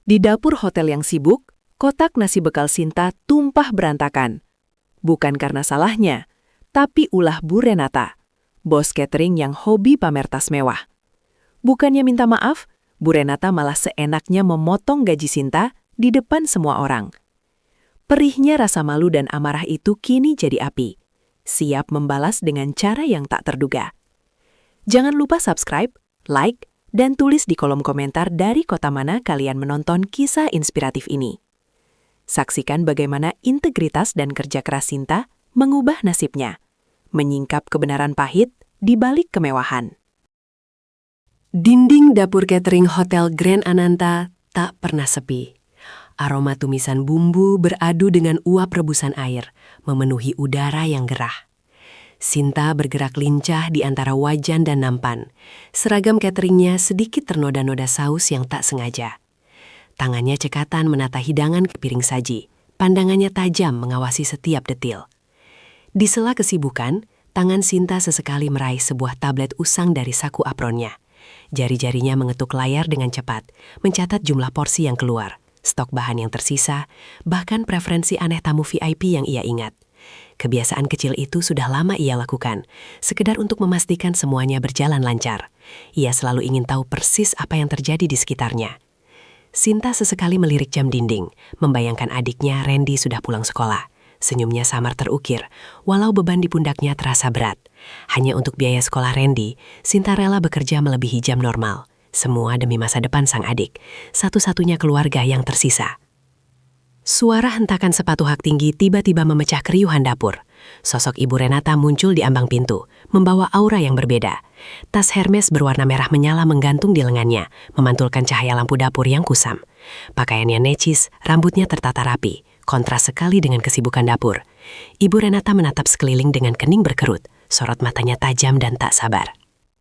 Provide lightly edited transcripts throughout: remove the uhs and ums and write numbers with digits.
Di dapur hotel yang sibuk, kotak nasi bekal Sinta tumpah berantakan. Bukan karena salahnya, tapi ulah Bu Renata, bos catering yang hobi pamer tas mewah. Bukannya minta maaf, Bu Renata malah seenaknya memotong gaji Sinta di depan semua orang. Perihnya rasa malu dan amarah itu kini jadi api, siap membalas dengan cara yang tak terduga. Jangan lupa subscribe, like, dan tulis di kolom komentar dari kota mana kalian menonton kisah inspiratif ini. Saksikan bagaimana integritas dan kerja keras Sinta mengubah nasibnya, menyingkap kebenaran pahit di balik kemewahan. Dinding dapur catering Hotel Grand Ananta tak pernah sepi. Aroma tumisan bumbu beradu dengan uap rebusan air, memenuhi udara yang gerah. Sinta bergerak lincah di antara wajan dan nampan. Seragam cateringnya sedikit ternoda-noda saus yang tak sengaja. Tangannya cekatan menata hidangan ke piring saji. Pandangannya tajam mengawasi setiap detil. Di sela kesibukan, tangan Sinta sesekali meraih sebuah tablet usang dari saku apronnya. Jari-jarinya mengetuk layar dengan cepat, mencatat jumlah porsi yang keluar, stok bahan yang tersisa, bahkan preferensi aneh tamu VIP yang ia ingat. Kebiasaan kecil itu sudah lama ia lakukan, sekedar untuk memastikan semuanya berjalan lancar. Ia selalu ingin tahu persis apa yang terjadi di sekitarnya. Sinta sesekali melirik jam dinding, membayangkan adiknya Randy sudah pulang sekolah. Senyumnya samar terukir, walau beban di pundaknya terasa berat. Hanya untuk biaya sekolah Randy, Sinta rela bekerja melebihi jam normal. Semua demi masa depan sang adik, satu-satunya keluarga yang tersisa. Suara hentakan sepatu hak tinggi tiba-tiba memecah keriuhan dapur. Sosok Ibu Renata muncul di ambang pintu, membawa aura yang berbeda. Tas Hermes berwarna merah menyala menggantung di lengannya, memantulkan cahaya lampu dapur yang kusam. Pakaiannya necis, rambutnya tertata rapi, kontras sekali dengan kesibukan dapur. Ibu Renata menatap sekeliling dengan kening berkerut, sorot matanya tajam dan tak sabar.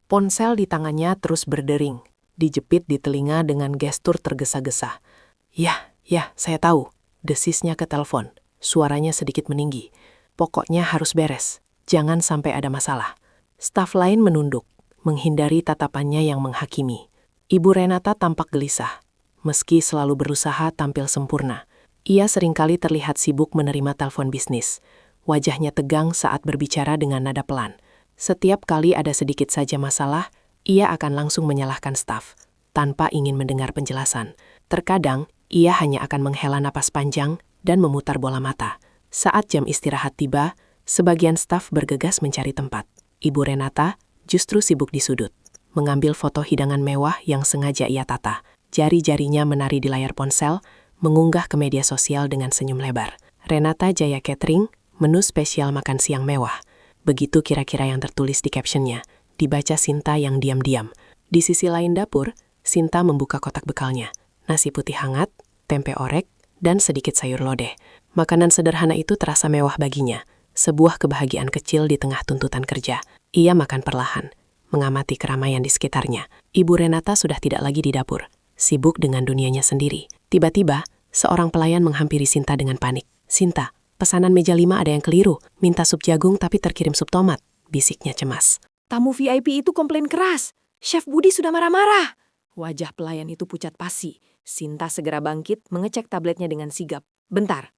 Ponsel di tangannya terus berdering, dijepit di telinga dengan gestur tergesa-gesa. Ya, saya tahu. Desisnya ke telepon, suaranya sedikit meninggi. Pokoknya harus beres, jangan sampai ada masalah. Staf lain menunduk, menghindari tatapannya yang menghakimi. Ibu Renata tampak gelisah, meski selalu berusaha tampil sempurna. Ia seringkali terlihat sibuk menerima telepon bisnis. Wajahnya tegang saat berbicara dengan nada pelan. Setiap kali ada sedikit saja masalah, ia akan langsung menyalahkan staf, tanpa ingin mendengar penjelasan. Terkadang, ia hanya akan menghela napas panjang dan memutar bola mata. Saat jam istirahat tiba, sebagian staf bergegas mencari tempat. Ibu Renata justru sibuk di sudut, mengambil foto hidangan mewah yang sengaja ia tata. Jari-jarinya menari di layar ponsel, mengunggah ke media sosial dengan senyum lebar. Renata Jaya Catering, menu spesial makan siang mewah. Begitu kira-kira yang tertulis di captionnya, dibaca Sinta yang diam-diam. Di sisi lain dapur, Sinta membuka kotak bekalnya. Nasi putih hangat, tempe orek, dan sedikit sayur lodeh. Makanan sederhana itu terasa mewah baginya, sebuah kebahagiaan kecil di tengah tuntutan kerja. Ia makan perlahan, mengamati keramaian di sekitarnya. Ibu Renata sudah tidak lagi di dapur, sibuk dengan dunianya sendiri. Tiba-tiba, seorang pelayan menghampiri Sinta dengan panik. "Sinta, pesanan meja 5 ada yang keliru, minta sup jagung tapi terkirim sup tomat," bisiknya cemas. Tamu VIP itu komplain keras. Chef Budi sudah marah-marah. Wajah pelayan itu pucat pasi. Sinta segera bangkit mengecek tabletnya dengan sigap. "Bentar,"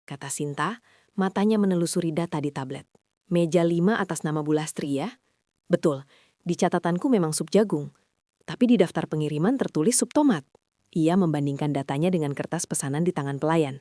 kata Sinta, matanya menelusuri data di tablet. "Meja 5 atas nama Bu Lastri ya?" "Betul, di catatanku memang sup jagung. Tapi di daftar pengiriman tertulis sup tomat." Ia membandingkan datanya dengan kertas pesanan di tangan pelayan.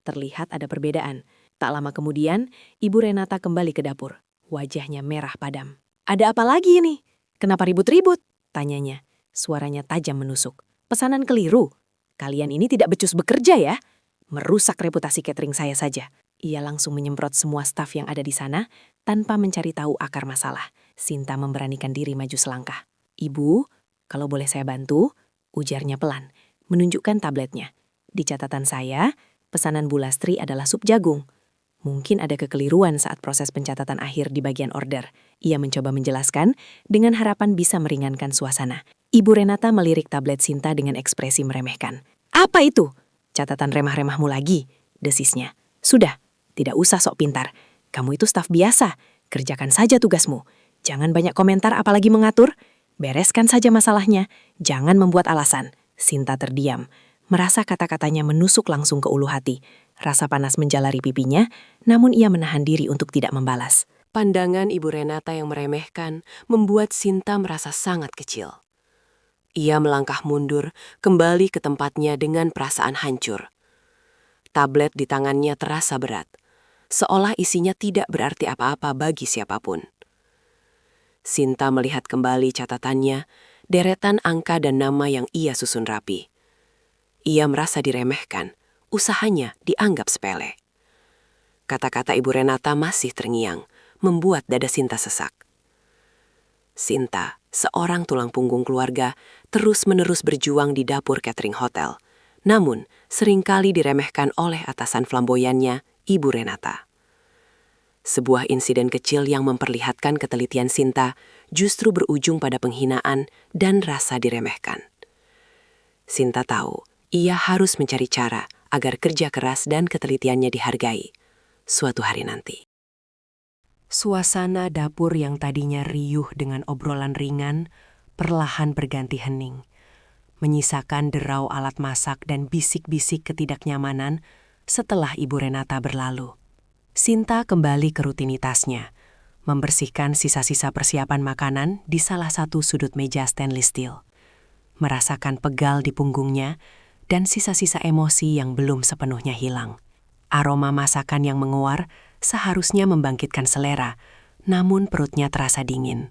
Terlihat ada perbedaan. Tak lama kemudian, Ibu Renata kembali ke dapur. Wajahnya merah padam. "Ada apa lagi ini? Kenapa ribut-ribut?" tanyanya. Suaranya tajam menusuk. "Pesanan keliru. Kalian ini tidak becus bekerja ya? Merusak reputasi catering saya saja." Ia langsung menyemprot semua staf yang ada di sana tanpa mencari tahu akar masalah. Sinta memberanikan diri maju selangkah. "Ibu, kalau boleh saya bantu?" ujarnya pelan, menunjukkan tabletnya. "Di catatan saya, pesanan Bu Lastri adalah sup jagung. Mungkin ada kekeliruan saat proses pencatatan akhir di bagian order." Ia mencoba menjelaskan dengan harapan bisa meringankan suasana. Ibu Renata melirik tablet Sinta dengan ekspresi meremehkan. "Apa itu? Catatan remah-remahmu lagi," desisnya. "Sudah, tidak usah sok pintar. Kamu itu staf biasa, kerjakan saja tugasmu. Jangan banyak komentar apalagi mengatur. Bereskan saja masalahnya, jangan membuat alasan." Sinta terdiam. merasa kata-katanya menusuk langsung ke ulu hati. Rasa panas menjalari pipinya, namun ia menahan diri untuk tidak membalas. Pandangan Ibu Renata yang meremehkan membuat Sinta merasa sangat kecil. Ia melangkah mundur, kembali ke tempatnya dengan perasaan hancur. Tablet di tangannya terasa berat, seolah isinya tidak berarti apa-apa bagi siapapun. Sinta melihat kembali catatannya, deretan angka dan nama yang ia susun rapi. Ia merasa diremehkan, usahanya dianggap sepele. Kata-kata Ibu Renata masih terngiang, membuat dada Sinta sesak. Sinta, seorang tulang punggung keluarga, terus-menerus berjuang di dapur catering hotel. Namun, seringkali diremehkan oleh atasan flamboyannya, Ibu Renata. Sebuah insiden kecil yang memperlihatkan ketelitian Sinta justru berujung pada penghinaan dan rasa diremehkan. Sinta tahu, ia harus mencari cara agar kerja keras dan ketelitiannya dihargai suatu hari nanti. Suasana dapur yang tadinya riuh dengan obrolan ringan, perlahan berganti hening, menyisakan derau alat masak dan bisik-bisik ketidaknyamanan setelah Ibu Renata berlalu. Sinta kembali ke rutinitasnya, membersihkan sisa-sisa persiapan makanan di salah satu sudut meja stainless steel. Merasakan pegal di punggungnya dan sisa-sisa emosi yang belum sepenuhnya hilang. Aroma masakan yang menguar seharusnya membangkitkan selera, namun perutnya terasa dingin.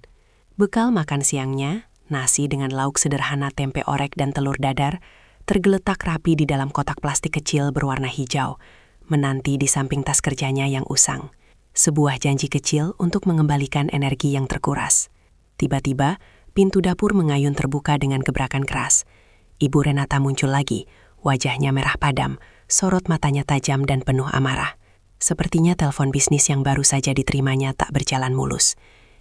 Bekal makan siangnya, nasi dengan lauk sederhana tempe orek dan telur dadar, tergeletak rapi di dalam kotak plastik kecil berwarna hijau, menanti di samping tas kerjanya yang usang. Sebuah janji kecil untuk mengembalikan energi yang terkuras. Tiba-tiba, pintu dapur mengayun terbuka dengan gebrakan keras. Ibu Renata muncul lagi, wajahnya merah padam, sorot matanya tajam dan penuh amarah. Sepertinya telepon bisnis yang baru saja diterimanya tak berjalan mulus.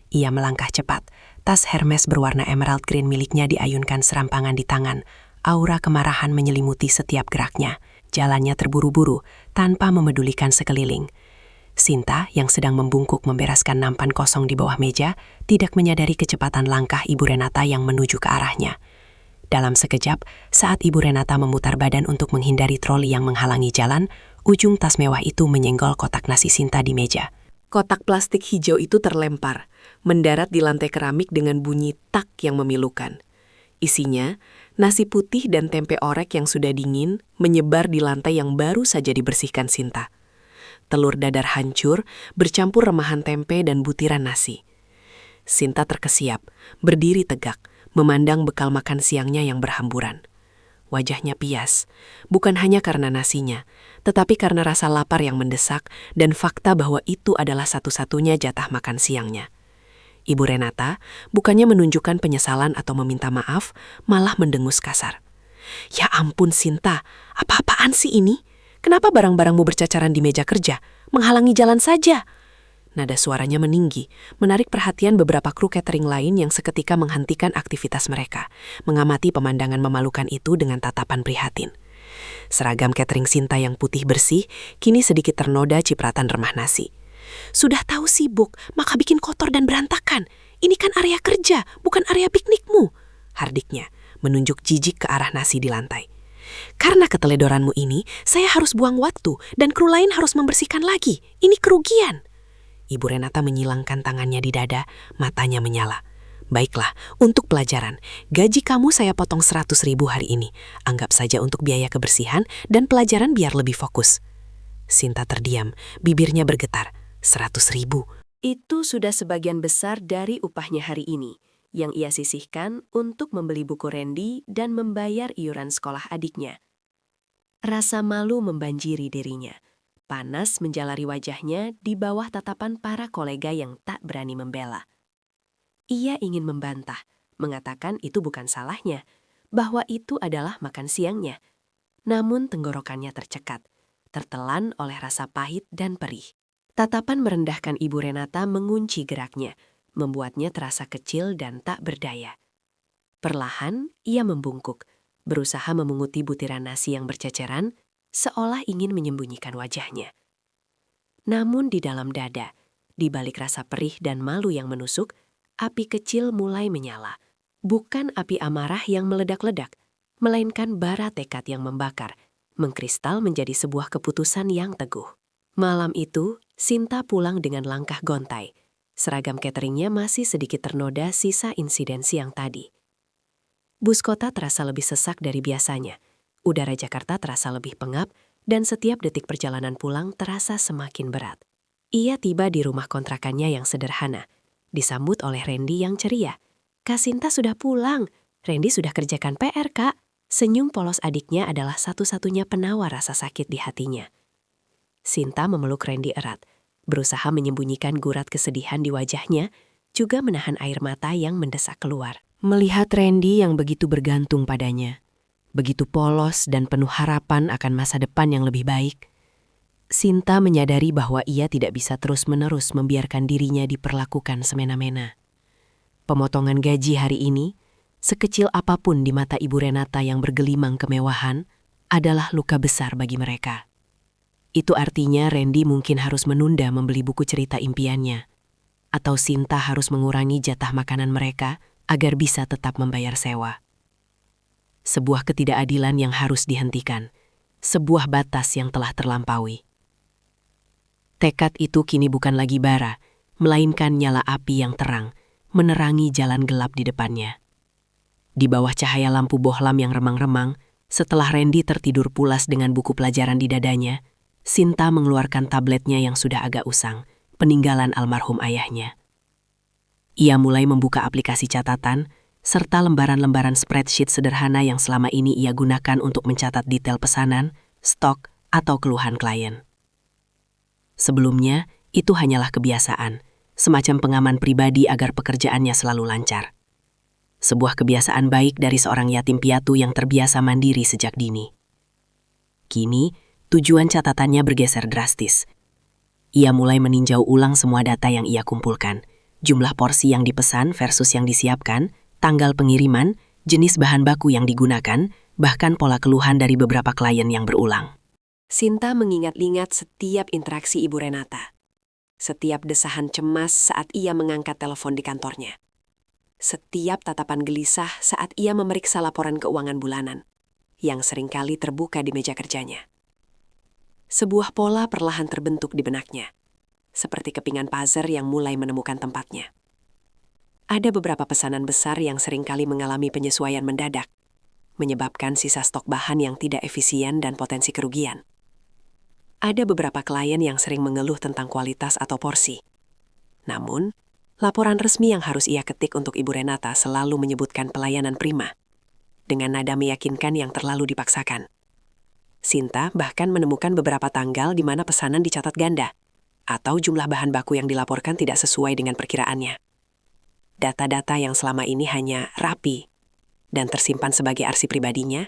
Ia melangkah cepat, tas Hermes berwarna emerald green miliknya diayunkan serampangan di tangan. Aura kemarahan menyelimuti setiap geraknya. Jalannya terburu-buru, tanpa memedulikan sekeliling. Sinta, yang sedang membungkuk membereskan nampan kosong di bawah meja, tidak menyadari kecepatan langkah Ibu Renata yang menuju ke arahnya. Dalam sekejap, saat Ibu Renata memutar badan untuk menghindari troli yang menghalangi jalan, ujung tas mewah itu menyenggol kotak nasi Sinta di meja. Kotak plastik hijau itu terlempar, mendarat di lantai keramik dengan bunyi tak yang memilukan. Isinya, nasi putih dan tempe orek yang sudah dingin menyebar di lantai yang baru saja dibersihkan Sinta. Telur dadar hancur, bercampur remahan tempe dan butiran nasi. Sinta terkesiap, berdiri tegak, memandang bekal makan siangnya yang berhamburan. Wajahnya pias, bukan hanya karena nasinya, tetapi karena rasa lapar yang mendesak dan fakta bahwa itu adalah satu-satunya jatah makan siangnya. Ibu Renata bukannya menunjukkan penyesalan atau meminta maaf, malah mendengus kasar. "Ya ampun Sinta, apa-apaan sih ini? Kenapa barang-barangmu bercacaran di meja kerja? Menghalangi jalan saja." Nada suaranya meninggi, menarik perhatian beberapa kru catering lain yang seketika menghentikan aktivitas mereka, mengamati pemandangan memalukan itu dengan tatapan prihatin. Seragam catering Sinta yang putih bersih, kini sedikit ternoda cipratan remah nasi. "Sudah tahu sibuk, maka bikin kotor dan berantakan. Ini kan area kerja, bukan area piknikmu," hardiknya, menunjuk jijik ke arah nasi di lantai. "Karena keteledoranmu ini, saya harus buang waktu dan kru lain harus membersihkan lagi. Ini kerugian." Ibu Renata menyilangkan tangannya di dada, matanya menyala. "Baiklah, untuk pelajaran, gaji kamu saya potong 100.000 hari ini. Anggap saja untuk biaya kebersihan dan pelajaran biar lebih fokus." Sinta terdiam, bibirnya bergetar. 100.000. Itu sudah sebagian besar dari upahnya hari ini, yang ia sisihkan untuk membeli buku Randy dan membayar iuran sekolah adiknya. Rasa malu membanjiri dirinya. Panas menjalari wajahnya di bawah tatapan para kolega yang tak berani membela. Ia ingin membantah, mengatakan itu bukan salahnya, bahwa itu adalah makan siangnya. Namun tenggorokannya tercekat, tertelan oleh rasa pahit dan perih. Tatapan merendahkan Ibu Renata mengunci geraknya, membuatnya terasa kecil dan tak berdaya. Perlahan, ia membungkuk, berusaha memunguti butiran nasi yang berceceran, seolah ingin menyembunyikan wajahnya. Namun di dalam dada, di balik rasa perih dan malu yang menusuk, api kecil mulai menyala. Bukan api amarah yang meledak-ledak, melainkan bara tekad yang membakar, mengkristal menjadi sebuah keputusan yang teguh. Malam itu, Sinta pulang dengan langkah gontai. Seragam cateringnya masih sedikit ternoda sisa insiden siang tadi. Bus kota terasa lebih sesak dari biasanya. Udara Jakarta terasa lebih pengap, dan setiap detik perjalanan pulang terasa semakin berat. Ia tiba di rumah kontrakannya yang sederhana, disambut oleh Randy yang ceria. "Kak Sinta sudah pulang. Randy sudah kerjakan PR, Kak." Senyum polos adiknya adalah satu-satunya penawar rasa sakit di hatinya. Sinta memeluk Randy erat, berusaha menyembunyikan gurat kesedihan di wajahnya, juga menahan air mata yang mendesak keluar. Melihat Randy yang begitu bergantung padanya, begitu polos dan penuh harapan akan masa depan yang lebih baik, Sinta menyadari bahwa ia tidak bisa terus-menerus membiarkan dirinya diperlakukan semena-mena. Pemotongan gaji hari ini, sekecil apapun di mata Ibu Renata yang bergelimang kemewahan, adalah luka besar bagi mereka. Itu artinya Randy mungkin harus menunda membeli buku cerita impiannya, atau Sinta harus mengurangi jatah makanan mereka agar bisa tetap membayar sewa. Sebuah ketidakadilan yang harus dihentikan, sebuah batas yang telah terlampaui. Tekad itu kini bukan lagi bara, melainkan nyala api yang terang, menerangi jalan gelap di depannya. Di bawah cahaya lampu bohlam yang remang-remang, setelah Randy tertidur pulas dengan buku pelajaran di dadanya, Sinta mengeluarkan tabletnya yang sudah agak usang, peninggalan almarhum ayahnya. Ia mulai membuka aplikasi catatan, serta lembaran-lembaran spreadsheet sederhana yang selama ini ia gunakan untuk mencatat detail pesanan, stok, atau keluhan klien. Sebelumnya, itu hanyalah kebiasaan, semacam pengaman pribadi agar pekerjaannya selalu lancar. Sebuah kebiasaan baik dari seorang yatim piatu yang terbiasa mandiri sejak dini. Kini, tujuan catatannya bergeser drastis. Ia mulai meninjau ulang semua data yang ia kumpulkan, jumlah porsi yang dipesan versus yang disiapkan, tanggal pengiriman, jenis bahan baku yang digunakan, bahkan pola keluhan dari beberapa klien yang berulang. Sinta mengingat-ingat setiap interaksi Ibu Renata. Setiap desahan cemas saat ia mengangkat telepon di kantornya. Setiap tatapan gelisah saat ia memeriksa laporan keuangan bulanan, yang seringkali terbuka di meja kerjanya. Sebuah pola perlahan terbentuk di benaknya, seperti kepingan puzzle yang mulai menemukan tempatnya. Ada beberapa pesanan besar yang seringkali mengalami penyesuaian mendadak, menyebabkan sisa stok bahan yang tidak efisien dan potensi kerugian. Ada beberapa klien yang sering mengeluh tentang kualitas atau porsi. Namun, laporan resmi yang harus ia ketik untuk Ibu Renata selalu menyebutkan pelayanan prima, dengan nada meyakinkan yang terlalu dipaksakan. Sinta bahkan menemukan beberapa tanggal di mana pesanan dicatat ganda, atau jumlah bahan baku yang dilaporkan tidak sesuai dengan perkiraannya. Data-data yang selama ini hanya rapi dan tersimpan sebagai arsip pribadinya,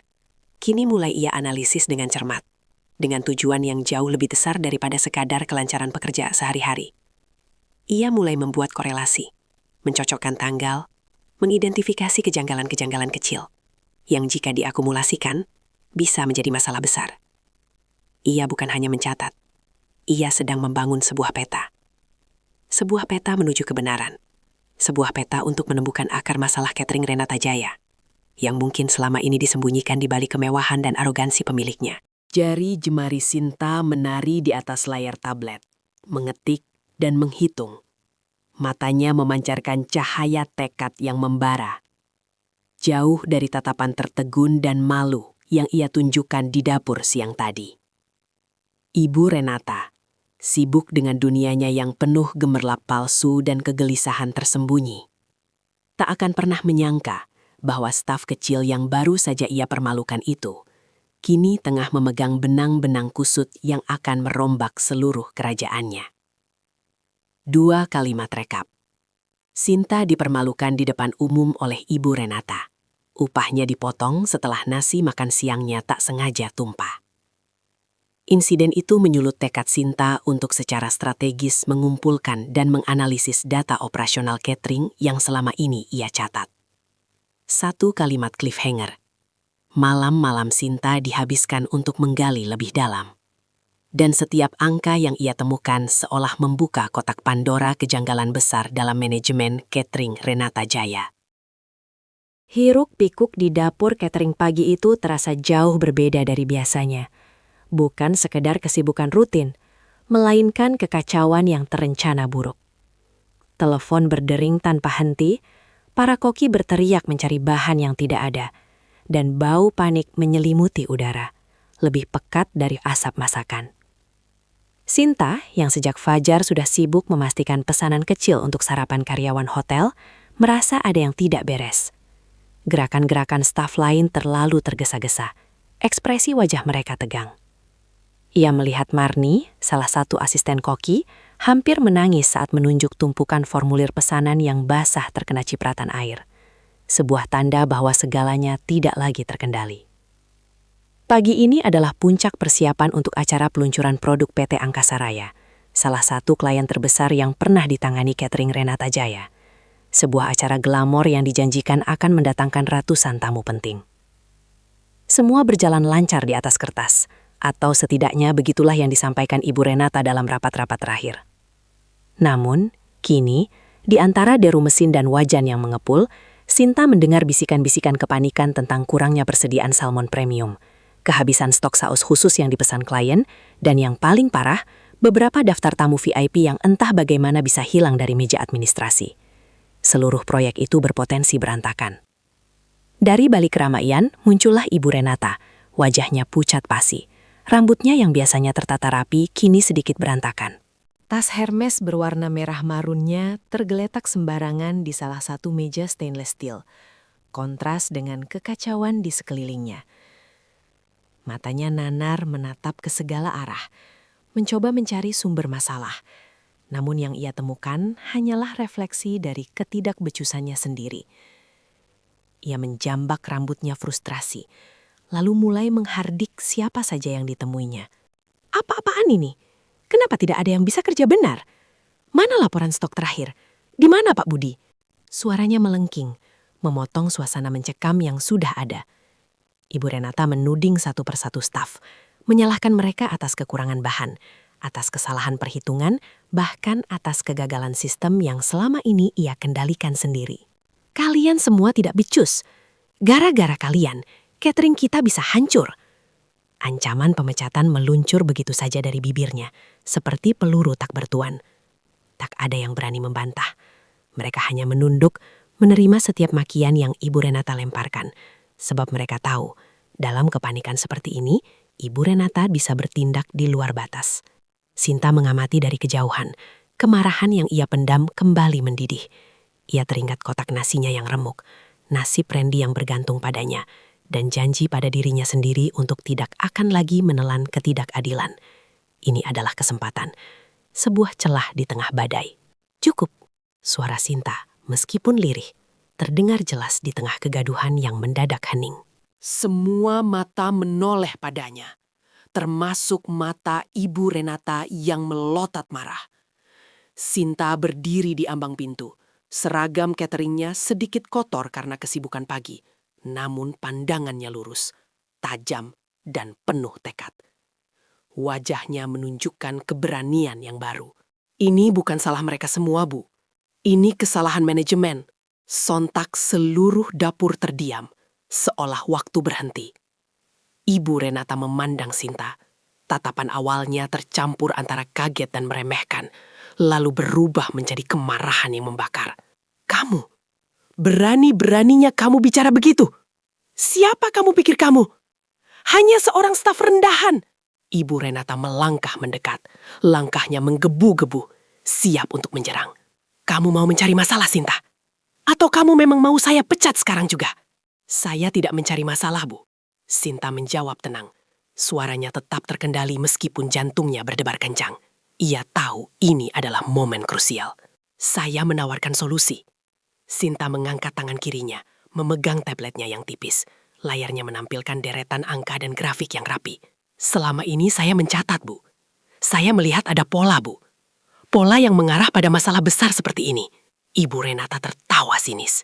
kini mulai ia analisis dengan cermat, dengan tujuan yang jauh lebih besar daripada sekadar kelancaran pekerja sehari-hari. Ia mulai membuat korelasi, mencocokkan tanggal, mengidentifikasi kejanggalan-kejanggalan kecil, yang jika diakumulasikan, bisa menjadi masalah besar. Ia bukan hanya mencatat, ia sedang membangun sebuah peta. Sebuah peta menuju kebenaran. Sebuah peta untuk menemukan akar masalah catering Renata Jaya, yang mungkin selama ini disembunyikan di balik kemewahan dan arogansi pemiliknya. Jari jemari Sinta menari di atas layar tablet, mengetik dan menghitung. Matanya memancarkan cahaya tekad yang membara, jauh dari tatapan tertegun dan malu yang ia tunjukkan di dapur siang tadi. Ibu Renata, sibuk dengan dunianya yang penuh gemerlap palsu dan kegelisahan tersembunyi, tak akan pernah menyangka bahwa staf kecil yang baru saja ia permalukan itu, kini tengah memegang benang-benang kusut yang akan merombak seluruh kerajaannya. 2 kalimat rekap. Sinta dipermalukan di depan umum oleh Ibu Renata. Upahnya dipotong setelah nasi makan siangnya tak sengaja tumpah. Insiden itu menyulut tekad Sinta untuk secara strategis mengumpulkan dan menganalisis data operasional catering yang selama ini ia catat. 1 kalimat cliffhanger. Malam-malam Sinta dihabiskan untuk menggali lebih dalam. Dan setiap angka yang ia temukan seolah membuka kotak Pandora kejanggalan besar dalam manajemen catering Renata Jaya. Hiruk-pikuk di dapur catering pagi itu terasa jauh berbeda dari biasanya. Bukan sekedar kesibukan rutin, melainkan kekacauan yang terencana buruk. Telepon berdering tanpa henti, para koki berteriak mencari bahan yang tidak ada, dan bau panik menyelimuti udara, lebih pekat dari asap masakan. Sinta, yang sejak fajar sudah sibuk memastikan pesanan kecil untuk sarapan karyawan hotel, merasa ada yang tidak beres. Gerakan-gerakan staf lain terlalu tergesa-gesa. Ekspresi wajah mereka tegang. Ia melihat Marni, salah satu asisten koki, hampir menangis saat menunjuk tumpukan formulir pesanan yang basah terkena cipratan air. Sebuah tanda bahwa segalanya tidak lagi terkendali. Pagi ini adalah puncak persiapan untuk acara peluncuran produk PT Angkasa Raya, salah satu klien terbesar yang pernah ditangani catering Renata Jaya. Sebuah acara glamor yang dijanjikan akan mendatangkan ratusan tamu penting. Semua berjalan lancar di atas kertas, atau setidaknya begitulah yang disampaikan Ibu Renata dalam rapat-rapat terakhir. Namun, kini, di antara deru mesin dan wajan yang mengepul, Sinta mendengar bisikan-bisikan kepanikan tentang kurangnya persediaan salmon premium, kehabisan stok saus khusus yang dipesan klien, dan yang paling parah, beberapa daftar tamu VIP yang entah bagaimana bisa hilang dari meja administrasi. Seluruh proyek itu berpotensi berantakan. Dari balik keramaian, muncullah Ibu Renata, wajahnya pucat pasi. Rambutnya yang biasanya tertata rapi, kini sedikit berantakan. Tas Hermes berwarna merah marunnya tergeletak sembarangan di salah satu meja stainless steel, kontras dengan kekacauan di sekelilingnya. Matanya nanar menatap ke segala arah, mencoba mencari sumber masalah. Namun yang ia temukan hanyalah refleksi dari ketidakbecusannya sendiri. Ia menjambak rambutnya frustrasi, lalu mulai menghardik siapa saja yang ditemuinya. Apa-apaan ini? Kenapa tidak ada yang bisa kerja benar? Mana laporan stok terakhir? Di mana Pak Budi? Suaranya melengking, memotong suasana mencekam yang sudah ada. Ibu Renata menuding satu persatu staf, menyalahkan mereka atas kekurangan bahan, atas kesalahan perhitungan, bahkan atas kegagalan sistem yang selama ini ia kendalikan sendiri. Kalian semua tidak becus. Gara-gara kalian, catering kita bisa hancur. Ancaman pemecatan meluncur begitu saja dari bibirnya, seperti peluru tak bertuan. Tak ada yang berani membantah. Mereka hanya menunduk, menerima setiap makian yang Ibu Renata lemparkan. Sebab mereka tahu, dalam kepanikan seperti ini, Ibu Renata bisa bertindak di luar batas. Sinta mengamati dari kejauhan. Kemarahan yang ia pendam kembali mendidih. Ia teringat kotak nasinya yang remuk, nasib Randy yang bergantung padanya, dan janji pada dirinya sendiri untuk tidak akan lagi menelan ketidakadilan. Ini adalah kesempatan. Sebuah celah di tengah badai. Cukup. Suara Sinta, meskipun lirih, terdengar jelas di tengah kegaduhan yang mendadak hening. Semua mata menoleh padanya, termasuk mata Ibu Renata yang melotot marah. Sinta berdiri di ambang pintu. Seragam cateringnya sedikit kotor karena kesibukan pagi. Namun pandangannya lurus, tajam, dan penuh tekad. Wajahnya menunjukkan keberanian yang baru. Ini bukan salah mereka semua, Bu. Ini kesalahan manajemen. Sontak seluruh dapur terdiam, seolah waktu berhenti. Ibu Renata memandang Sinta. Tatapan awalnya tercampur antara kaget dan meremehkan, lalu berubah menjadi kemarahan yang membakar. Kamu, berani-beraninya kamu bicara begitu? Siapa kamu pikir kamu? Hanya seorang staf rendahan. Ibu Renata melangkah mendekat, langkahnya menggebu-gebu, siap untuk menyerang. Kamu mau mencari masalah, Sinta? Atau kamu memang mau saya pecat sekarang juga? Saya tidak mencari masalah, Bu. Sinta menjawab tenang. Suaranya tetap terkendali meskipun jantungnya berdebar kencang. Ia tahu ini adalah momen krusial. Saya menawarkan solusi. Sinta mengangkat tangan kirinya, memegang tabletnya yang tipis. Layarnya menampilkan deretan angka dan grafik yang rapi. Selama ini saya mencatat, Bu. Saya melihat ada pola, Bu. Pola yang mengarah pada masalah besar seperti ini. Ibu Renata tertawa sinis.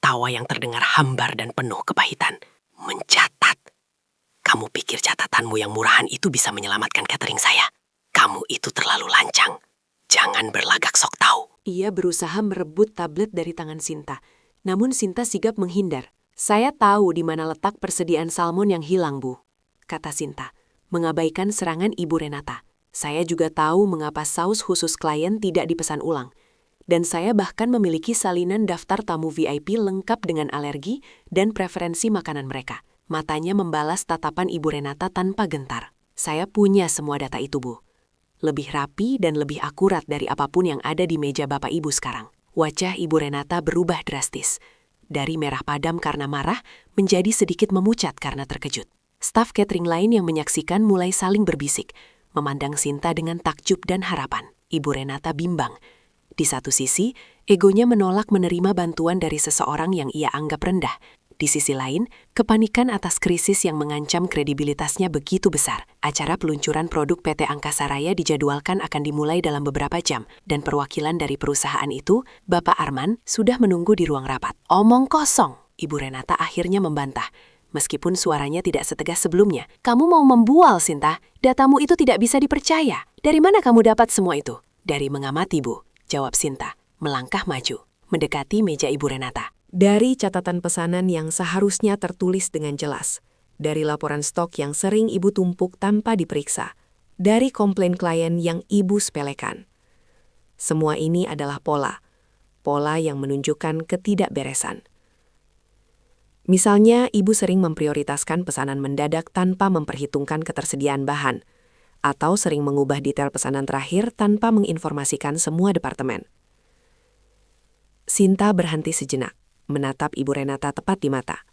Tawa yang terdengar hambar dan penuh kepahitan. Mencatat. Kamu pikir catatanmu yang murahan itu bisa menyelamatkan catering saya? Kamu itu terlalu lancang. Jangan berlagak sok tahu. Ia berusaha merebut tablet dari tangan Sinta, namun Sinta sigap menghindar, Saya tahu di mana letak persediaan salmon yang hilang, Bu, kata Sinta, mengabaikan serangan Ibu Renata. Saya juga tahu mengapa saus khusus klien tidak dipesan ulang. Dan saya bahkan memiliki salinan daftar tamu VIP lengkap dengan alergi dan preferensi makanan mereka. Matanya membalas tatapan Ibu Renata tanpa gentar. Saya punya semua data itu, Bu. Lebih rapi dan lebih akurat dari apapun yang ada di meja Bapak Ibu sekarang. Wajah Ibu Renata berubah drastis. Dari merah padam karena marah, menjadi sedikit memucat karena terkejut. Staf catering lain yang menyaksikan mulai saling berbisik, memandang Sinta dengan takjub dan harapan. Ibu Renata bimbang. Di satu sisi, egonya menolak menerima bantuan dari seseorang yang ia anggap rendah. Di sisi lain, kepanikan atas krisis yang mengancam kredibilitasnya begitu besar. Acara peluncuran produk PT Angkasa Raya dijadwalkan akan dimulai dalam beberapa jam, dan perwakilan dari perusahaan itu, Bapak Arman, sudah menunggu di ruang rapat. Omong kosong, Ibu Renata akhirnya membantah. Meskipun suaranya tidak setegas sebelumnya. Kamu mau membual, Sinta. Datamu itu tidak bisa dipercaya. Dari mana kamu dapat semua itu? Dari mengamati, Bu, jawab Sinta, melangkah maju, mendekati meja Ibu Renata. Dari catatan pesanan yang seharusnya tertulis dengan jelas, dari laporan stok yang sering Ibu tumpuk tanpa diperiksa, dari komplain klien yang Ibu sepelekan. Semua ini adalah pola yang menunjukkan ketidakberesan. Misalnya, Ibu sering memprioritaskan pesanan mendadak tanpa memperhitungkan ketersediaan bahan, atau sering mengubah detail pesanan terakhir tanpa menginformasikan semua departemen. Sinta berhenti sejenak, menatap Ibu Renata tepat di mata.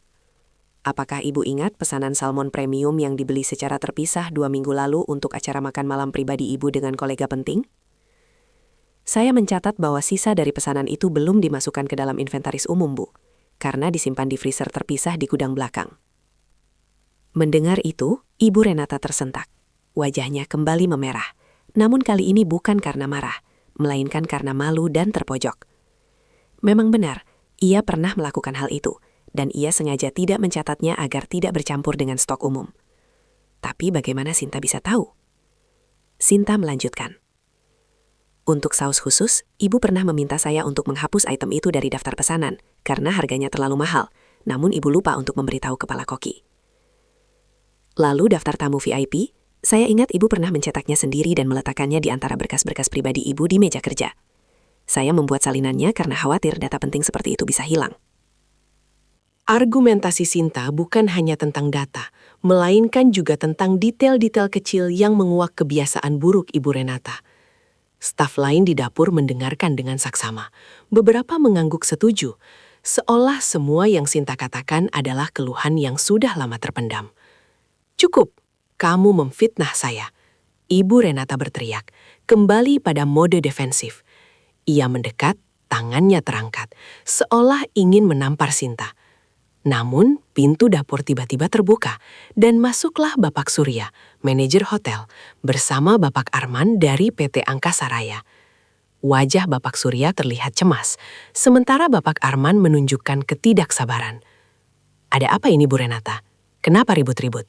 Apakah Ibu ingat pesanan salmon premium yang dibeli secara terpisah 2 minggu lalu untuk acara makan malam pribadi Ibu dengan kolega penting? Saya mencatat bahwa sisa dari pesanan itu belum dimasukkan ke dalam inventaris umum, Bu, karena disimpan di freezer terpisah di gudang belakang. Mendengar itu, Ibu Renata tersentak. Wajahnya kembali memerah, namun kali ini bukan karena marah, melainkan karena malu dan terpojok. Memang benar, ia pernah melakukan hal itu, dan ia sengaja tidak mencatatnya agar tidak bercampur dengan stok umum. Tapi bagaimana Sinta bisa tahu? Sinta melanjutkan. Untuk saus khusus, Ibu pernah meminta saya untuk menghapus item itu dari daftar pesanan, karena harganya terlalu mahal, namun Ibu lupa untuk memberitahu kepala koki. Lalu daftar tamu VIP, saya ingat Ibu pernah mencetaknya sendiri dan meletakkannya di antara berkas-berkas pribadi Ibu di meja kerja. Saya membuat salinannya karena khawatir data penting seperti itu bisa hilang. Argumentasi Sinta bukan hanya tentang data, melainkan juga tentang detail-detail kecil yang menguak kebiasaan buruk Ibu Renata. Staf lain di dapur mendengarkan dengan saksama. Beberapa mengangguk setuju, seolah semua yang Sinta katakan adalah keluhan yang sudah lama terpendam. Cukup, kamu memfitnah saya. Ibu Renata berteriak, kembali pada mode defensif. Ia mendekat, tangannya terangkat, seolah ingin menampar Sinta. Namun, pintu dapur tiba-tiba terbuka, dan masuklah Bapak Surya, manajer hotel, bersama Bapak Arman dari PT Angkasa Raya. Wajah Bapak Surya terlihat cemas, sementara Bapak Arman menunjukkan ketidaksabaran. Ada apa ini, Bu Renata? Kenapa ribut-ribut?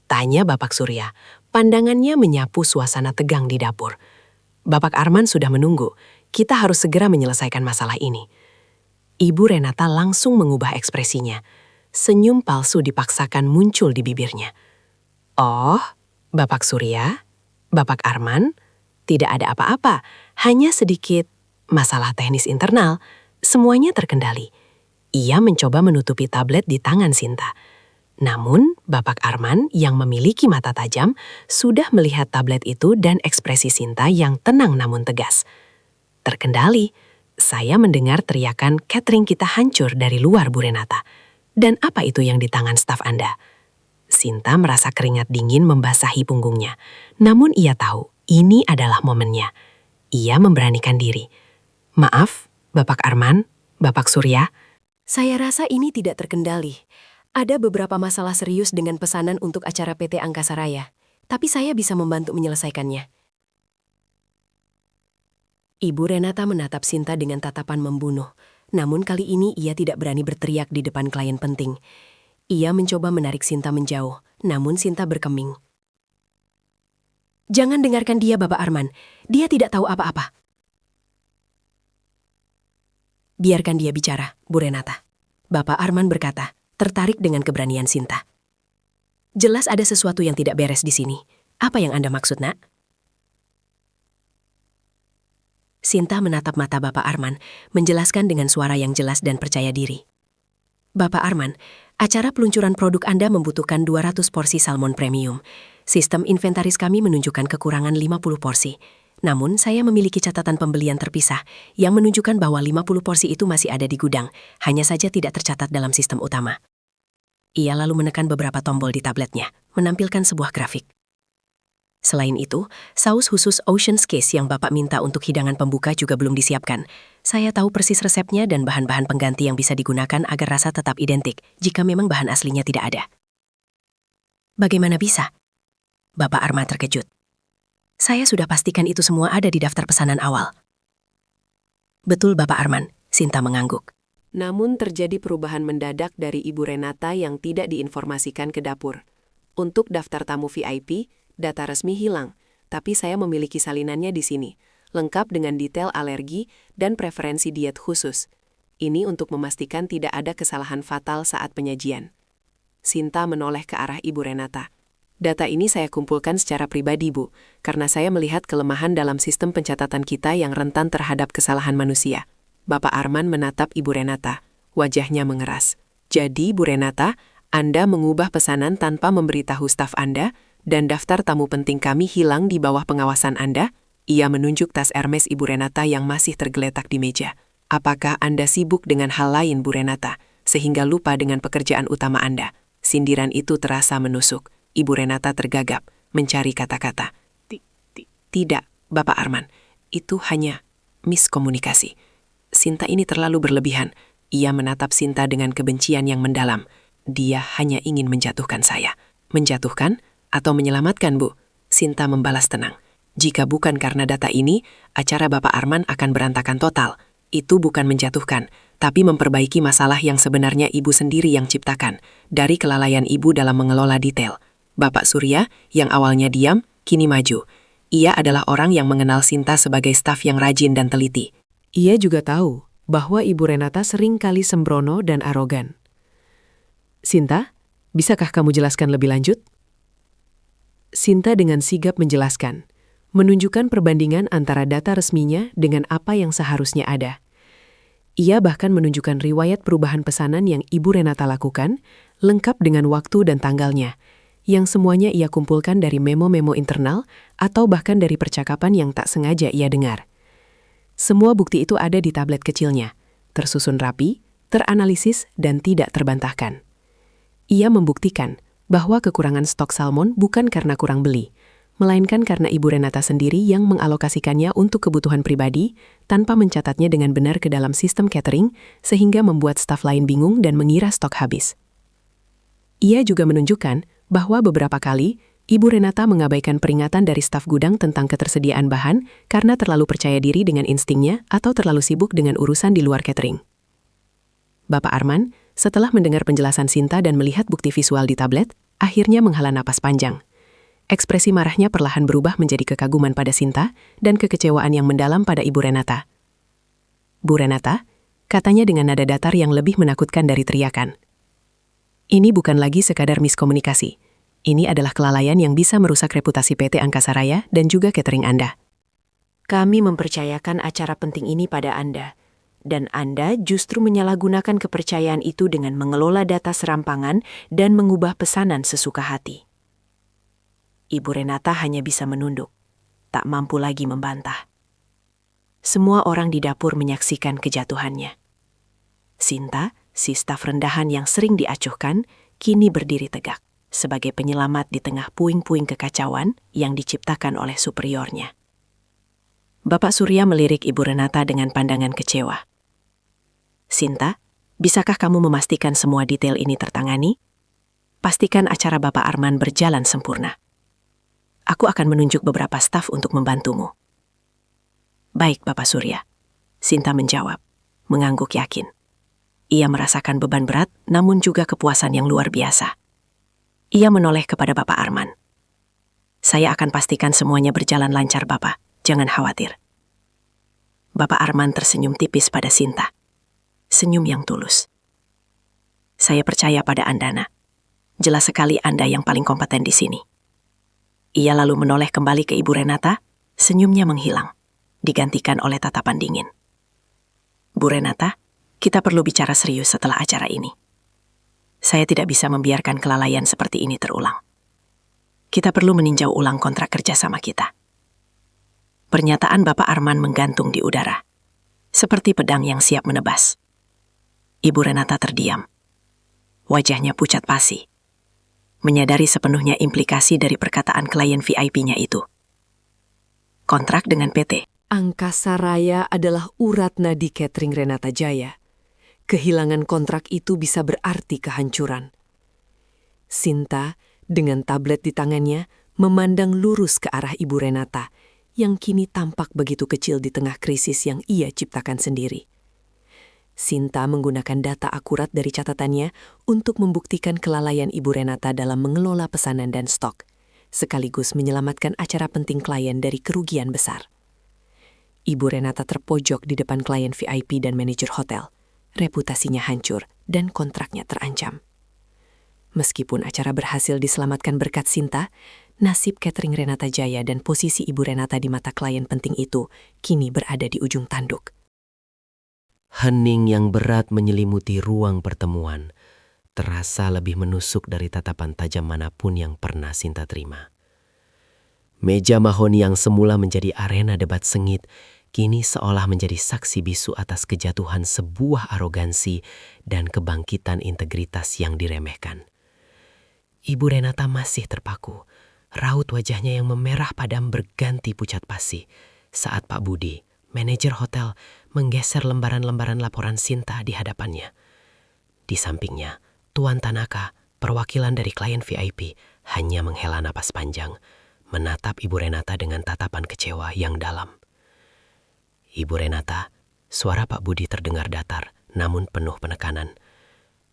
Tanya Bapak Surya, pandangannya menyapu suasana tegang di dapur. Bapak Arman sudah menunggu. Kita harus segera menyelesaikan masalah ini. Ibu Renata langsung mengubah ekspresinya. Senyum palsu dipaksakan muncul di bibirnya. Oh, Bapak Surya, Bapak Arman, tidak ada apa-apa, hanya sedikit masalah teknis internal. Semuanya terkendali. Ia mencoba menutupi tablet di tangan Sinta. Namun, Bapak Arman yang memiliki mata tajam sudah melihat tablet itu dan ekspresi Sinta yang tenang namun tegas. Terkendali, saya mendengar teriakan catering kita hancur dari luar, Bu Renata. Dan apa itu yang di tangan staf Anda? Sinta merasa keringat dingin membasahi punggungnya. Namun ia tahu, ini adalah momennya. Ia memberanikan diri. Maaf, Bapak Arman, Bapak Surya. Saya rasa ini tidak terkendali. Ada beberapa masalah serius dengan pesanan untuk acara PT Angkasa Raya, tapi saya bisa membantu menyelesaikannya. Ibu Renata menatap Sinta dengan tatapan membunuh, namun kali ini ia tidak berani berteriak di depan klien penting. Ia mencoba menarik Sinta menjauh, namun Sinta berkeming. Jangan dengarkan dia, Bapak Arman. Dia tidak tahu apa-apa. Biarkan dia bicara, Bu Renata. Bapak Arman berkata, tertarik dengan keberanian Sinta. Jelas ada sesuatu yang tidak beres di sini. Apa yang Anda maksud, Nak? Sinta menatap mata Bapak Arman, menjelaskan dengan suara yang jelas dan percaya diri. Bapak Arman, acara peluncuran produk Anda membutuhkan 200 porsi salmon premium. Sistem inventaris kami menunjukkan kekurangan 50 porsi. Namun, saya memiliki catatan pembelian terpisah yang menunjukkan bahwa 50 porsi itu masih ada di gudang, hanya saja tidak tercatat dalam sistem utama. Ia lalu menekan beberapa tombol di tabletnya, menampilkan sebuah grafik. Selain itu, saus khusus Ocean's Case yang Bapak minta untuk hidangan pembuka juga belum disiapkan. Saya tahu persis resepnya dan bahan-bahan pengganti yang bisa digunakan agar rasa tetap identik jika memang bahan aslinya tidak ada. Bagaimana bisa? Bapak Arman terkejut. Saya sudah pastikan itu semua ada di daftar pesanan awal. Betul, Bapak Arman, Sinta mengangguk. Namun terjadi perubahan mendadak dari Ibu Renata yang tidak diinformasikan ke dapur. Untuk daftar tamu VIP, data resmi hilang, tapi saya memiliki salinannya di sini, lengkap dengan detail alergi dan preferensi diet khusus. Ini untuk memastikan tidak ada kesalahan fatal saat penyajian. Sinta menoleh ke arah Ibu Renata. Data ini saya kumpulkan secara pribadi, Bu, karena saya melihat kelemahan dalam sistem pencatatan kita yang rentan terhadap kesalahan manusia. Bapak Arman menatap Ibu Renata. Wajahnya mengeras. Jadi, Bu Renata, Anda mengubah pesanan tanpa memberitahu staf Anda, dan daftar tamu penting kami hilang di bawah pengawasan Anda? Ia menunjuk tas Hermes Ibu Renata yang masih tergeletak di meja. Apakah Anda sibuk dengan hal lain, Bu Renata, sehingga lupa dengan pekerjaan utama Anda? Sindiran itu terasa menusuk. Ibu Renata tergagap, mencari kata-kata. Tidak, Bapak Arman. Itu hanya miskomunikasi. Sinta ini terlalu berlebihan. Ia menatap Sinta dengan kebencian yang mendalam. Dia hanya ingin menjatuhkan saya. Menjatuhkan? Atau menyelamatkan, Bu? Sinta membalas tenang. Jika bukan karena data ini, acara Bapak Arman akan berantakan total. Itu bukan menjatuhkan, tapi memperbaiki masalah yang sebenarnya Ibu sendiri yang ciptakan, dari kelalaian Ibu dalam mengelola detail. Bapak Surya, yang awalnya diam, kini maju. Ia adalah orang yang mengenal Sinta sebagai staf yang rajin dan teliti. Ia juga tahu bahwa Ibu Renata sering kali sembrono dan arogan. Sinta, bisakah kamu jelaskan lebih lanjut? Sinta dengan sigap menjelaskan, menunjukkan perbandingan antara data resminya dengan apa yang seharusnya ada. Ia bahkan menunjukkan riwayat perubahan pesanan yang Ibu Renata lakukan, lengkap dengan waktu dan tanggalnya, yang semuanya ia kumpulkan dari memo-memo internal atau bahkan dari percakapan yang tak sengaja ia dengar. Semua bukti itu ada di tablet kecilnya, tersusun rapi, teranalisis, dan tidak terbantahkan. Ia membuktikan bahwa kekurangan stok salmon bukan karena kurang beli, melainkan karena Ibu Renata sendiri yang mengalokasikannya untuk kebutuhan pribadi tanpa mencatatnya dengan benar ke dalam sistem catering sehingga membuat staf lain bingung dan mengira stok habis. Ia juga menunjukkan bahwa beberapa kali Ibu Renata mengabaikan peringatan dari staf gudang tentang ketersediaan bahan karena terlalu percaya diri dengan instingnya atau terlalu sibuk dengan urusan di luar catering. Bapak Arman, setelah mendengar penjelasan Sinta dan melihat bukti visual di tablet, akhirnya menghela napas panjang. Ekspresi marahnya perlahan berubah menjadi kekaguman pada Sinta dan kekecewaan yang mendalam pada Ibu Renata. Bu Renata, katanya dengan nada datar yang lebih menakutkan dari teriakan. Ini bukan lagi sekadar miskomunikasi. Ini adalah kelalaian yang bisa merusak reputasi PT Angkasa Raya dan juga catering Anda. Kami mempercayakan acara penting ini pada Anda, dan Anda justru menyalahgunakan kepercayaan itu dengan mengelola data serampangan dan mengubah pesanan sesuka hati. Ibu Renata hanya bisa menunduk, tak mampu lagi membantah. Semua orang di dapur menyaksikan kejatuhannya. Sinta, si staf rendahan yang sering diacuhkan, kini berdiri tegak sebagai penyelamat di tengah puing-puing kekacauan yang diciptakan oleh superiornya. Bapak Surya melirik Ibu Renata dengan pandangan kecewa. Sinta, bisakah kamu memastikan semua detail ini tertangani? Pastikan acara Bapak Arman berjalan sempurna. Aku akan menunjuk beberapa staf untuk membantumu. Baik, Bapak Surya. Sinta menjawab, mengangguk yakin. Ia merasakan beban berat, namun juga kepuasan yang luar biasa. Ia menoleh kepada Bapak Arman. Saya akan pastikan semuanya berjalan lancar, Bapak. Jangan khawatir. Bapak Arman tersenyum tipis pada Sinta. Senyum yang tulus. Saya percaya pada Anda, Nak. Jelas sekali Anda yang paling kompeten di sini. Ia lalu menoleh kembali ke Ibu Renata, senyumnya menghilang, digantikan oleh tatapan dingin. Bu Renata, kita perlu bicara serius setelah acara ini. Saya tidak bisa membiarkan kelalaian seperti ini terulang. Kita perlu meninjau ulang kontrak kerja sama kita. Pernyataan Bapak Arman menggantung di udara, seperti pedang yang siap menebas. Ibu Renata terdiam. Wajahnya pucat pasi, menyadari sepenuhnya implikasi dari perkataan klien VIP-nya itu. Kontrak dengan PT. Angkasa Raya adalah urat nadi catering Renata Jaya. Kehilangan kontrak itu bisa berarti kehancuran. Sinta, dengan tablet di tangannya, memandang lurus ke arah Ibu Renata, yang kini tampak begitu kecil di tengah krisis yang ia ciptakan sendiri. Sinta menggunakan data akurat dari catatannya untuk membuktikan kelalaian Ibu Renata dalam mengelola pesanan dan stok, sekaligus menyelamatkan acara penting klien dari kerugian besar. Ibu Renata terpojok di depan klien VIP dan manajer hotel. Reputasinya hancur dan kontraknya terancam. Meskipun acara berhasil diselamatkan berkat Sinta, nasib catering Renata Jaya dan posisi Ibu Renata di mata klien penting itu kini berada di ujung tanduk. Hening yang berat menyelimuti ruang pertemuan, terasa lebih menusuk dari tatapan tajam manapun yang pernah Sinta terima. Meja mahoni yang semula menjadi arena debat sengit, kini seolah menjadi saksi bisu atas kejatuhan sebuah arogansi dan kebangkitan integritas yang diremehkan. Ibu Renata masih terpaku, raut wajahnya yang memerah padam berganti pucat pasi saat Pak Budi, manajer hotel, menggeser lembaran-lembaran laporan Sinta di hadapannya. Di sampingnya, Tuan Tanaka, perwakilan dari klien VIP, hanya menghela napas panjang, menatap Ibu Renata dengan tatapan kecewa yang dalam. Ibu Renata, suara Pak Budi terdengar datar, namun penuh penekanan.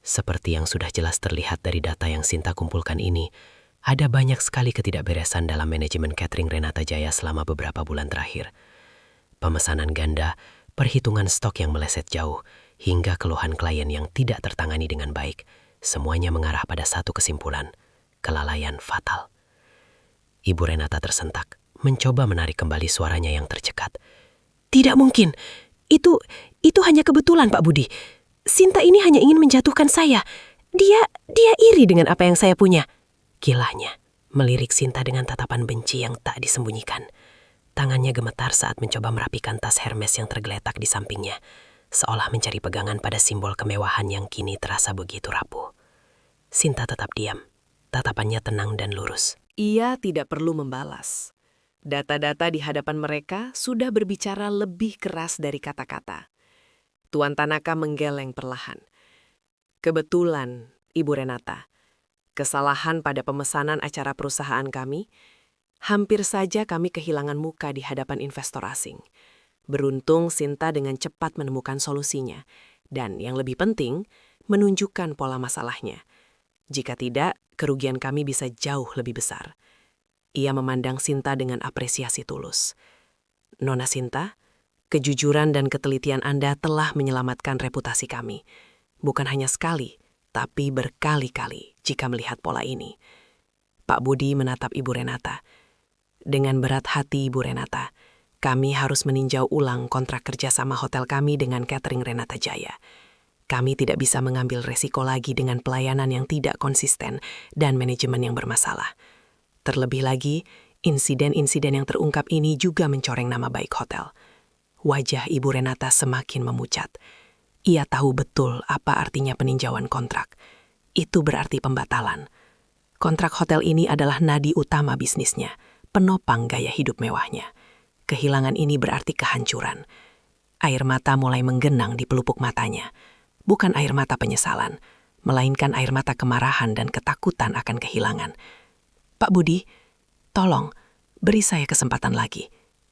Seperti yang sudah jelas terlihat dari data yang Sinta kumpulkan ini, ada banyak sekali ketidakberesan dalam manajemen catering Renata Jaya selama beberapa bulan terakhir. Pemesanan ganda, perhitungan stok yang meleset jauh, hingga keluhan klien yang tidak tertangani dengan baik, semuanya mengarah pada satu kesimpulan, kelalaian fatal. Ibu Renata tersentak, mencoba menarik kembali suaranya yang tercekat. Tidak mungkin. Itu hanya kebetulan, Pak Budi. Sinta ini hanya ingin menjatuhkan saya. Dia iri dengan apa yang saya punya. Kilahnya, melirik Sinta dengan tatapan benci yang tak disembunyikan. Tangannya gemetar saat mencoba merapikan tas Hermes yang tergeletak di sampingnya, seolah mencari pegangan pada simbol kemewahan yang kini terasa begitu rapuh. Sinta tetap diam. Tatapannya tenang dan lurus. Ia tidak perlu membalas. Data-data di hadapan mereka sudah berbicara lebih keras dari kata-kata. Tuan Tanaka menggeleng perlahan. Kebetulan, Ibu Renata, kesalahan pada pemesanan acara perusahaan kami, hampir saja kami kehilangan muka di hadapan investor asing. Beruntung Sinta dengan cepat menemukan solusinya, dan yang lebih penting, menunjukkan pola masalahnya. Jika tidak, kerugian kami bisa jauh lebih besar. Ia memandang Sinta dengan apresiasi tulus. Nona Sinta, kejujuran dan ketelitian Anda telah menyelamatkan reputasi kami. Bukan hanya sekali, tapi berkali-kali jika melihat pola ini. Pak Budi menatap Ibu Renata. Dengan berat hati Ibu Renata, kami harus meninjau ulang kontrak kerja sama hotel kami dengan catering Renata Jaya. Kami tidak bisa mengambil resiko lagi dengan pelayanan yang tidak konsisten dan manajemen yang bermasalah. Terlebih lagi, insiden-insiden yang terungkap ini juga mencoreng nama baik hotel. Wajah Ibu Renata semakin memucat. Ia tahu betul apa artinya peninjauan kontrak. Itu berarti pembatalan. Kontrak hotel ini adalah nadi utama bisnisnya, penopang gaya hidup mewahnya. Kehilangan ini berarti kehancuran. Air mata mulai menggenang di pelupuk matanya. Bukan air mata penyesalan, melainkan air mata kemarahan dan ketakutan akan kehilangan. Pak Budi, tolong, beri saya kesempatan lagi.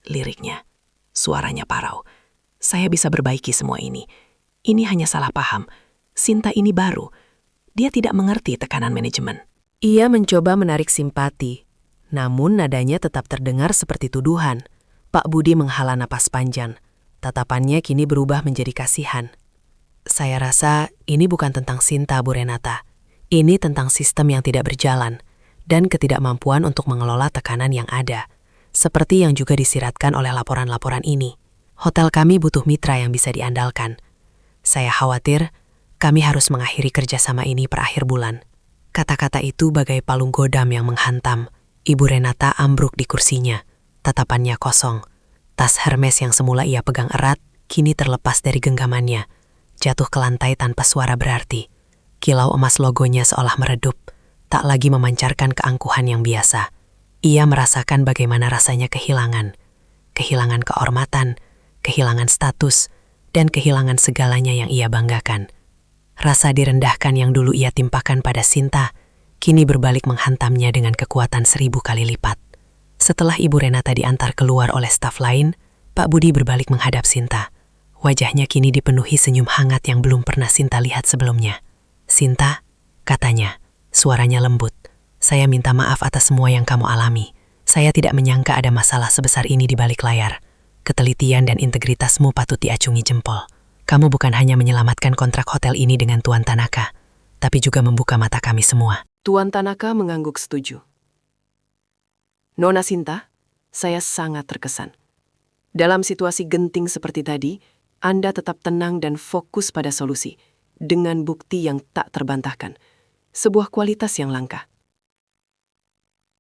Liriknya, suaranya parau. Saya bisa perbaiki semua ini. Ini hanya salah paham. Sinta ini baru. Dia tidak mengerti tekanan manajemen. Ia mencoba menarik simpati, namun nadanya tetap terdengar seperti tuduhan. Pak Budi menghala napas panjang. Tatapannya kini berubah menjadi kasihan. Saya rasa ini bukan tentang Sinta, Bu Renata. Ini tentang sistem yang tidak berjalan dan ketidakmampuan untuk mengelola tekanan yang ada. Seperti yang juga disiratkan oleh laporan-laporan ini. Hotel kami butuh mitra yang bisa diandalkan. Saya khawatir kami harus mengakhiri kerjasama ini per akhir bulan. Kata-kata itu bagai palung godam yang menghantam. Ibu Renata ambruk di kursinya. Tatapannya kosong. Tas Hermes yang semula ia pegang erat, kini terlepas dari genggamannya. Jatuh ke lantai tanpa suara berarti. Kilau emas logonya seolah meredup, tak lagi memancarkan keangkuhan yang biasa. Ia merasakan bagaimana rasanya kehilangan. Kehilangan kehormatan, kehilangan status, dan kehilangan segalanya yang ia banggakan. Rasa direndahkan yang dulu ia timpakan pada Sinta, kini berbalik menghantamnya dengan kekuatan 1000 kali lipat. Setelah Ibu Renata diantar keluar oleh staf lain, Pak Budi berbalik menghadap Sinta. Wajahnya kini dipenuhi senyum hangat yang belum pernah Sinta lihat sebelumnya. "Sinta," katanya, suaranya lembut. "Saya minta maaf atas semua yang kamu alami. Saya tidak menyangka ada masalah sebesar ini di balik layar. Ketelitian dan integritasmu patut diacungi jempol. Kamu bukan hanya menyelamatkan kontrak hotel ini dengan Tuan Tanaka, tapi juga membuka mata kami semua." Tuan Tanaka mengangguk setuju. "Nona Sinta, saya sangat terkesan. Dalam situasi genting seperti tadi, Anda tetap tenang dan fokus pada solusi, dengan bukti yang tak terbantahkan. Sebuah kualitas yang langka."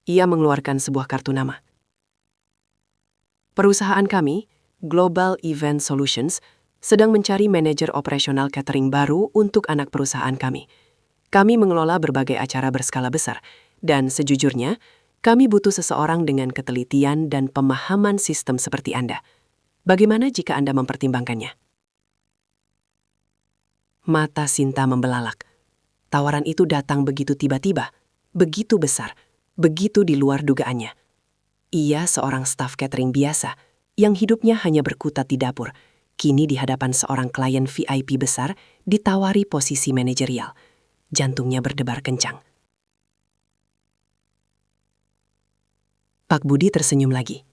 Ia mengeluarkan sebuah kartu nama. "Perusahaan kami, Global Event Solutions, sedang mencari manajer operasional catering baru untuk anak perusahaan kami. Kami mengelola berbagai acara berskala besar, dan sejujurnya, kami butuh seseorang dengan ketelitian dan pemahaman sistem seperti Anda. Bagaimana jika Anda mempertimbangkannya?" Mata Sinta membelalak. Tawaran itu datang begitu tiba-tiba, begitu besar, begitu di luar dugaannya. Ia seorang staf catering biasa, yang hidupnya hanya berkutat di dapur, kini di hadapan seorang klien VIP besar ditawari posisi manajerial. Jantungnya berdebar kencang. Pak Budi tersenyum lagi.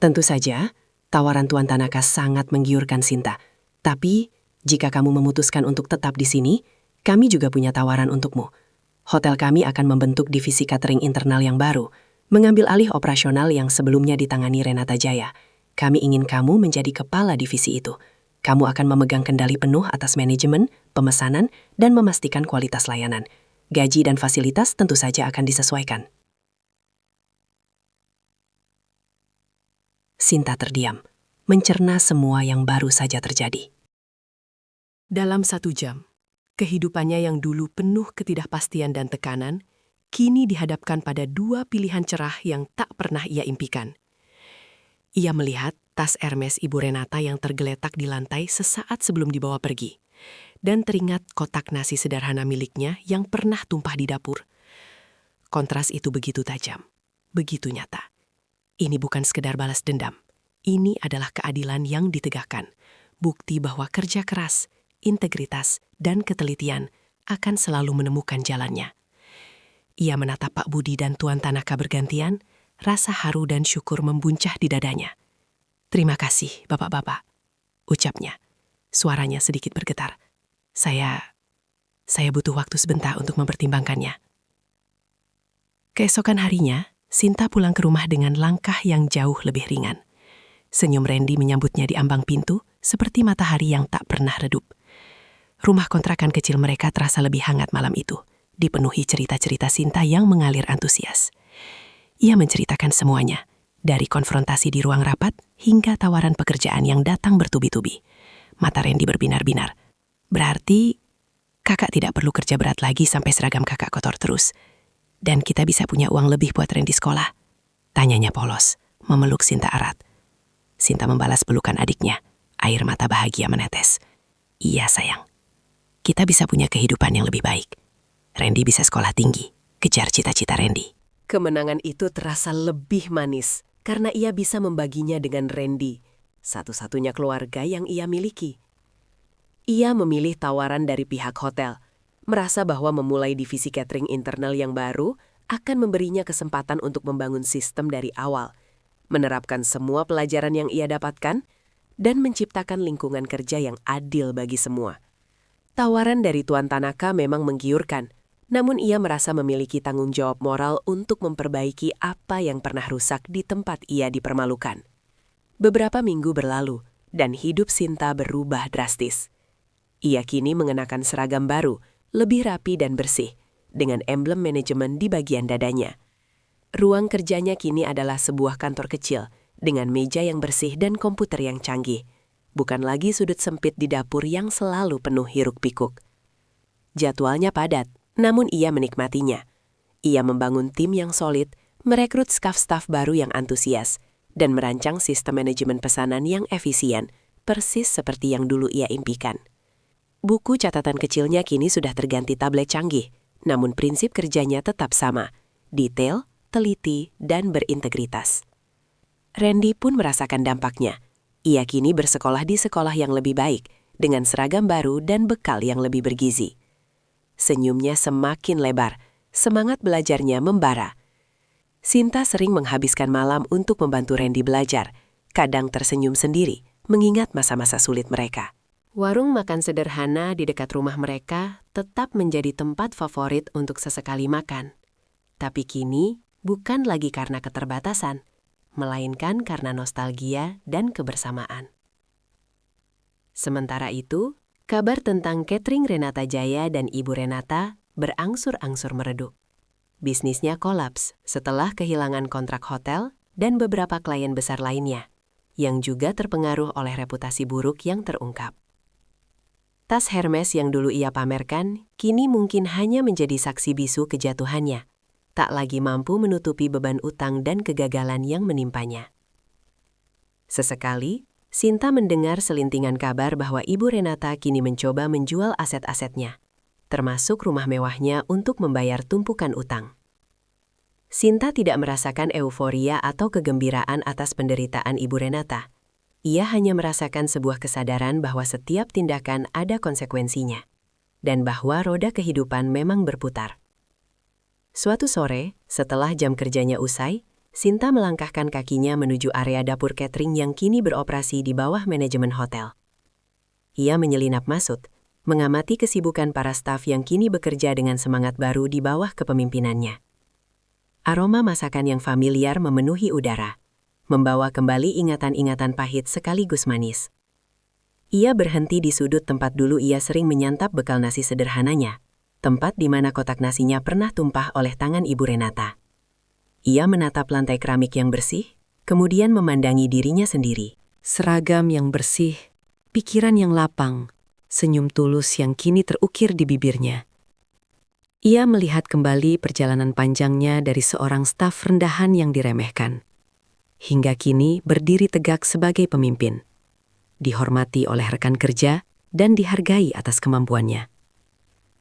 "Tentu saja, tawaran Tuan Tanaka sangat menggiurkan Sinta. Tapi, jika kamu memutuskan untuk tetap di sini, kami juga punya tawaran untukmu. Hotel kami akan membentuk divisi catering internal yang baru, mengambil alih operasional yang sebelumnya ditangani Renata Jaya. Kami ingin kamu menjadi kepala divisi itu. Kamu akan memegang kendali penuh atas manajemen, pemesanan, dan memastikan kualitas layanan. Gaji dan fasilitas tentu saja akan disesuaikan." Sinta terdiam, mencerna semua yang baru saja terjadi. Dalam 1 jam, kehidupannya yang dulu penuh ketidakpastian dan tekanan, kini dihadapkan pada 2 pilihan cerah yang tak pernah ia impikan. Ia melihat tas Hermes Ibu Renata yang tergeletak di lantai sesaat sebelum dibawa pergi, dan teringat kotak nasi sederhana miliknya yang pernah tumpah di dapur. Kontras itu begitu tajam, begitu nyata. Ini bukan sekedar balas dendam. Ini adalah keadilan yang ditegakkan. Bukti bahwa kerja keras, integritas, dan ketelitian akan selalu menemukan jalannya. Ia menatap Pak Budi dan Tuan Tanaka bergantian, rasa haru dan syukur membuncah di dadanya. "Terima kasih, Bapak-bapak," ucapnya. Suaranya sedikit bergetar. Saya butuh waktu sebentar untuk mempertimbangkannya." Keesokan harinya, Sinta pulang ke rumah dengan langkah yang jauh lebih ringan. Senyum Randy menyambutnya di ambang pintu, seperti matahari yang tak pernah redup. Rumah kontrakan kecil mereka terasa lebih hangat malam itu, dipenuhi cerita-cerita Sinta yang mengalir antusias. Ia menceritakan semuanya, dari konfrontasi di ruang rapat hingga tawaran pekerjaan yang datang bertubi-tubi. Mata Randy berbinar-binar. "Berarti kakak tidak perlu kerja berat lagi sampai seragam kakak kotor terus. Dan kita bisa punya uang lebih buat Randy sekolah?" tanyanya polos, memeluk Sinta erat. Sinta membalas pelukan adiknya, air mata bahagia menetes. "Iya sayang, kita bisa punya kehidupan yang lebih baik. Randy bisa sekolah tinggi, kejar cita-cita Randy." Kemenangan itu terasa lebih manis, karena ia bisa membaginya dengan Randy, satu-satunya keluarga yang ia miliki. Ia memilih tawaran dari pihak hotel, merasa bahwa memulai divisi catering internal yang baru akan memberinya kesempatan untuk membangun sistem dari awal, menerapkan semua pelajaran yang ia dapatkan, dan menciptakan lingkungan kerja yang adil bagi semua. Tawaran dari Tuan Tanaka memang menggiurkan, namun ia merasa memiliki tanggung jawab moral untuk memperbaiki apa yang pernah rusak di tempat ia dipermalukan. Beberapa minggu berlalu, dan hidup Sinta berubah drastis. Ia kini mengenakan seragam baru, lebih rapi dan bersih, dengan emblem manajemen di bagian dadanya. Ruang kerjanya kini adalah sebuah kantor kecil, dengan meja yang bersih dan komputer yang canggih. Bukan lagi sudut sempit di dapur yang selalu penuh hiruk-pikuk. Jadwalnya padat, namun ia menikmatinya. Ia membangun tim yang solid, merekrut staf-staf baru yang antusias, dan merancang sistem manajemen pesanan yang efisien, persis seperti yang dulu ia impikan. Buku catatan kecilnya kini sudah terganti tablet canggih, namun prinsip kerjanya tetap sama, detail, teliti, dan berintegritas. Randy pun merasakan dampaknya. Ia kini bersekolah di sekolah yang lebih baik, dengan seragam baru dan bekal yang lebih bergizi. Senyumnya semakin lebar, semangat belajarnya membara. Sinta sering menghabiskan malam untuk membantu Randy belajar, kadang tersenyum sendiri, mengingat masa-masa sulit mereka. Warung makan sederhana di dekat rumah mereka tetap menjadi tempat favorit untuk sesekali makan. Tapi kini bukan lagi karena keterbatasan, melainkan karena nostalgia dan kebersamaan. Sementara itu, kabar tentang catering Renata Jaya dan Ibu Renata berangsur-angsur meredup. Bisnisnya kolaps setelah kehilangan kontrak hotel dan beberapa klien besar lainnya, yang juga terpengaruh oleh reputasi buruk yang terungkap. Tas Hermes yang dulu ia pamerkan, kini mungkin hanya menjadi saksi bisu kejatuhannya. Tak lagi mampu menutupi beban utang dan kegagalan yang menimpanya. Sesekali, Sinta mendengar selintingan kabar bahwa Ibu Renata kini mencoba menjual aset-asetnya, termasuk rumah mewahnya untuk membayar tumpukan utang. Sinta tidak merasakan euforia atau kegembiraan atas penderitaan Ibu Renata. Ia hanya merasakan sebuah kesadaran bahwa setiap tindakan ada konsekuensinya, dan bahwa roda kehidupan memang berputar. Suatu sore, setelah jam kerjanya usai, Sinta melangkahkan kakinya menuju area dapur catering yang kini beroperasi di bawah manajemen hotel. Ia menyelinap masuk, mengamati kesibukan para staf yang kini bekerja dengan semangat baru di bawah kepemimpinannya. Aroma masakan yang familiar memenuhi udara, membawa kembali ingatan-ingatan pahit sekaligus manis. Ia berhenti di sudut tempat dulu ia sering menyantap bekal nasi sederhananya, tempat di mana kotak nasinya pernah tumpah oleh tangan Ibu Renata. Ia menatap lantai keramik yang bersih, kemudian memandangi dirinya sendiri. Seragam yang bersih, pikiran yang lapang, senyum tulus yang kini terukir di bibirnya. Ia melihat kembali perjalanan panjangnya dari seorang staf rendahan yang diremehkan, hingga kini berdiri tegak sebagai pemimpin, dihormati oleh rekan kerja dan dihargai atas kemampuannya.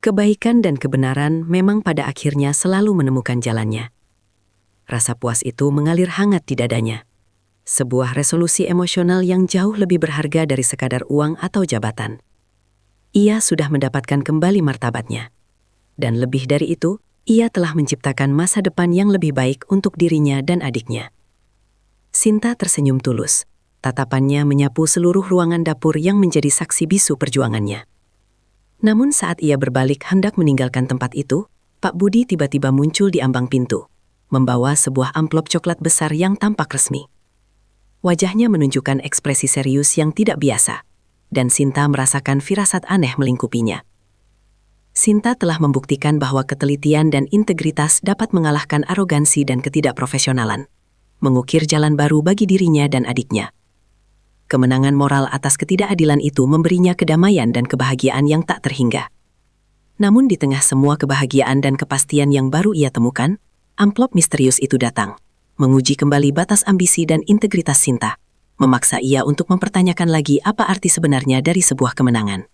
Kebaikan dan kebenaran memang pada akhirnya selalu menemukan jalannya. Rasa puas itu mengalir hangat di dadanya. Sebuah resolusi emosional yang jauh lebih berharga dari sekadar uang atau jabatan. Ia sudah mendapatkan kembali martabatnya. Dan lebih dari itu, ia telah menciptakan masa depan yang lebih baik untuk dirinya dan adiknya. Sinta tersenyum tulus. Tatapannya menyapu seluruh ruangan dapur yang menjadi saksi bisu perjuangannya. Namun saat ia berbalik hendak meninggalkan tempat itu, Pak Budi tiba-tiba muncul di ambang pintu, membawa sebuah amplop coklat besar yang tampak resmi. Wajahnya menunjukkan ekspresi serius yang tidak biasa, dan Sinta merasakan firasat aneh melingkupinya. Sinta telah membuktikan bahwa ketelitian dan integritas dapat mengalahkan arogansi dan ketidakprofesionalan, mengukir jalan baru bagi dirinya dan adiknya. Kemenangan moral atas ketidakadilan itu memberinya kedamaian dan kebahagiaan yang tak terhingga. Namun di tengah semua kebahagiaan dan kepastian yang baru ia temukan, amplop misterius itu datang, menguji kembali batas ambisi dan integritas Sinta, memaksa ia untuk mempertanyakan lagi apa arti sebenarnya dari sebuah kemenangan.